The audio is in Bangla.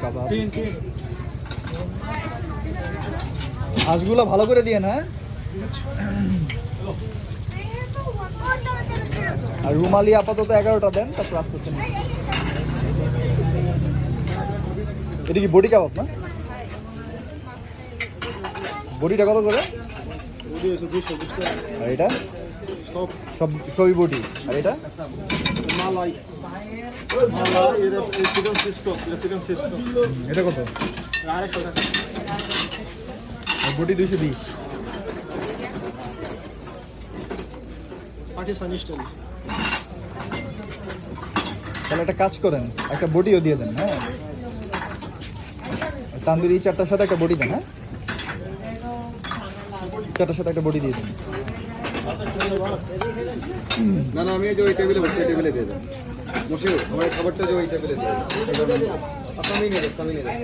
কাবাব। হাঁসগুলো ভালো করে দিয়ে না। আর রুমালি আপাতত 11টা দেন, তারপর আস্তে আস্তে নিন। এটা কি বডি কাবাব না? বডিটা কত করে? আর এটা সবই বডি। আর এটা এটা কত? বডি 220। তাহলে একটা কাজ করেন, একটা বডিও দিয়ে দেন। হ্যাঁ, তান্দুরি 4টার সাথে একটা বডি দেন। হ্যাঁ, 4টার সাথে একটা বডি দিয়ে দেন। না না, আমি যে ওই টেবিলে বসে টেবিলে দিয়ে দেন। মশিউ, আমার খাবারটা যে ওই টেবিলে দিয়ে দেন। সামনে নিয়ে যান, সামনে নিয়ে যান।